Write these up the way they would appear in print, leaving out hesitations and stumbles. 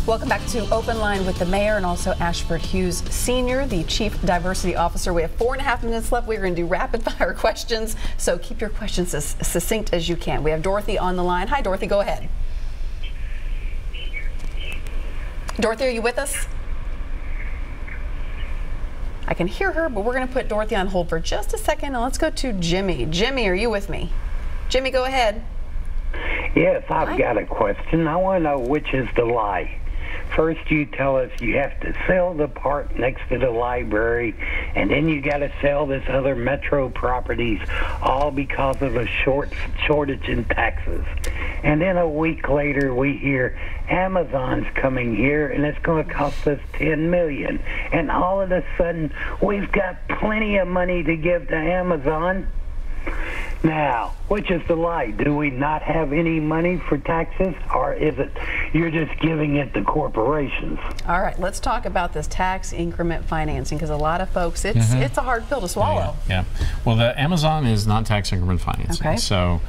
Welcome back to Open Line with the Mayor and also Ashford Hughes Sr., the Chief Diversity Officer. We have 4.5 minutes left. We're going to do rapid fire questions, so keep your questions as succinct as you can. We have Dorothy on the line. Hi, Dorothy, go ahead. Dorothy, are you with us? I can hear her, but we're going to put Dorothy on hold for just a second, and let's go to Jimmy. Jimmy, are you with me? Jimmy, go ahead. Yes, I've got a question. I want to know which is the lie. First, you tell us you have to sell the park next to the library, and then you got to sell this other metro properties, all because of a shortage in taxes. And then a week later, we hear Amazon's coming here, and it's going to cost us $10 million. And all of a sudden, we've got plenty of money to give to Amazon. Now, which is the lie? Do we not have any money for taxes, or is it you're just giving it to corporations? All right, let's talk about this tax increment financing, because a lot of folks, it's a hard pill to swallow. Yeah. Well, the Amazon is not tax increment financing. Okay. So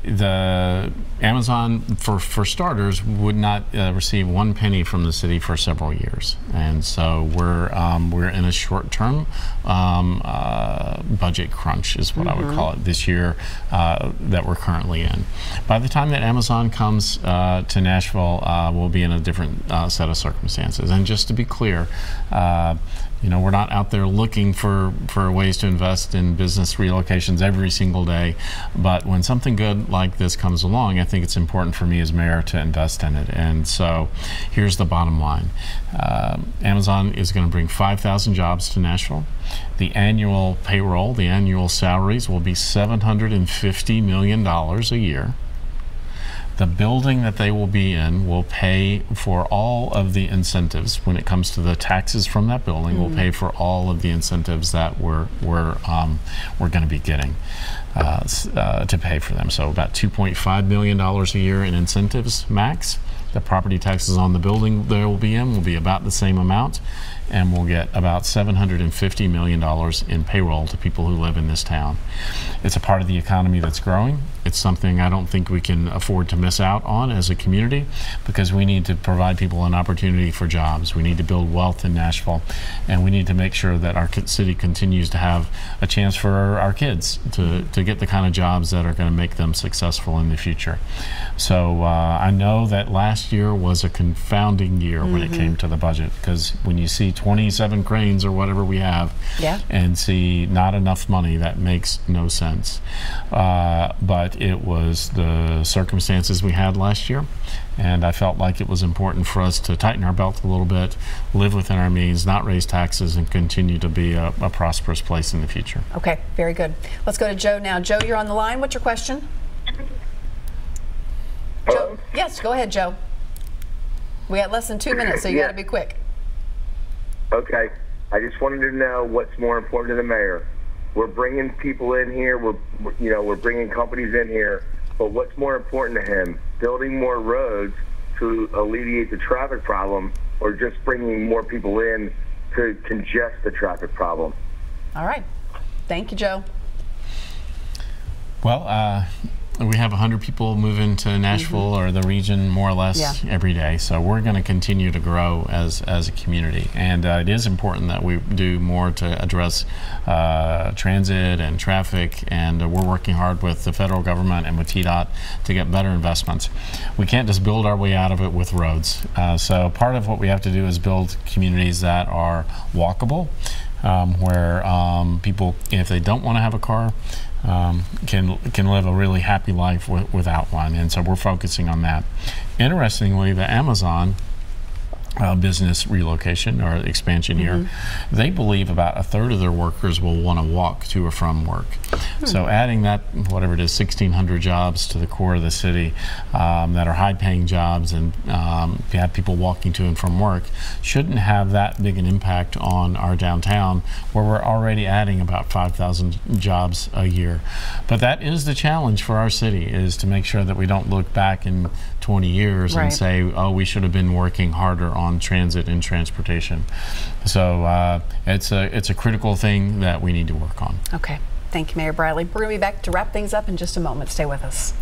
the Amazon, for starters, would not receive 1 penny from the city for several years, and so we're in a short-term budget crunch, is what I would call it, this year that we're currently in. By the time that Amazon comes to Nashville, we'll be in a different set of circumstances. And just to be clear, you know, we're not out there looking for ways to invest in business relocations every single day, but when something good like this comes along, I think it's important for me as mayor to invest in it. And so here's the bottom line. Amazon is going to bring 5,000 jobs to Nashville. The annual payroll, the annual salaries will be $750 million a year. The building that they will be in will pay for all of the incentives. When it comes to the taxes from that building, will pay for all of the incentives that we're going to be getting to pay for them. So about $2.5 million a year in incentives max. The property taxes on the building they will be in will be about the same amount, and we'll get about $750 million in payroll to people who live in this town. It's a part of the economy that's growing. It's something I don't think we can afford to miss out on as a community, because we need to provide people an opportunity for jobs. We need to build wealth in Nashville, and we need to make sure that our city continues to have a chance for our kids to get the kind of jobs that are going to make them successful in the future. So I know that last year was a confounding year when it came to the budget, because when you see 27 cranes or whatever we have and see not enough money, that makes no sense. But it was the circumstances we had last year, and I felt like it was important for us to tighten our belt a little bit, live within our means, not raise taxes, and continue to be a prosperous place in the future. Okay, very good. Let's go to Joe now. Joe, you're on the line. What's your question? Joe, yes, go ahead, Joe. We got less than 2 minutes, so you got to be quick. Okay, I just wanted to know what's more important to the mayor. We're bringing people in here, we're bringing companies in here, but what's more important to him? Building more roads to alleviate the traffic problem, or just bringing more people in to congest the traffic problem? All right. Thank you, Joe. Well, we have 100 people move into Nashville or the region more or less every day, so we're going to continue to grow as a community, and it is important that we do more to address transit and traffic, and we're working hard with the federal government and with TDOT to get better investments. We can't just build our way out of it with roads, so part of what we have to do is build communities that are walkable, where people, if they don't want to have a car, can live a really happy life without one, and so we're focusing on that. Interestingly, the Amazon business relocation or expansion here, they believe about 1/3 of their workers will want to walk to or from work. So adding that, whatever it is, 1,600 jobs to the core of the city that are high-paying jobs, and you have people walking to and from work, shouldn't have that big an impact on our downtown, where we're already adding about 5,000 jobs a year. But that is the challenge for our city, is to make sure that we don't look back in 20 years and say, oh, we should have been working harder on transit and transportation. So it's a critical thing that we need to work on. Okay, thank you, Mayor Briley. We're going to be back to wrap things up in just a moment. Stay with us.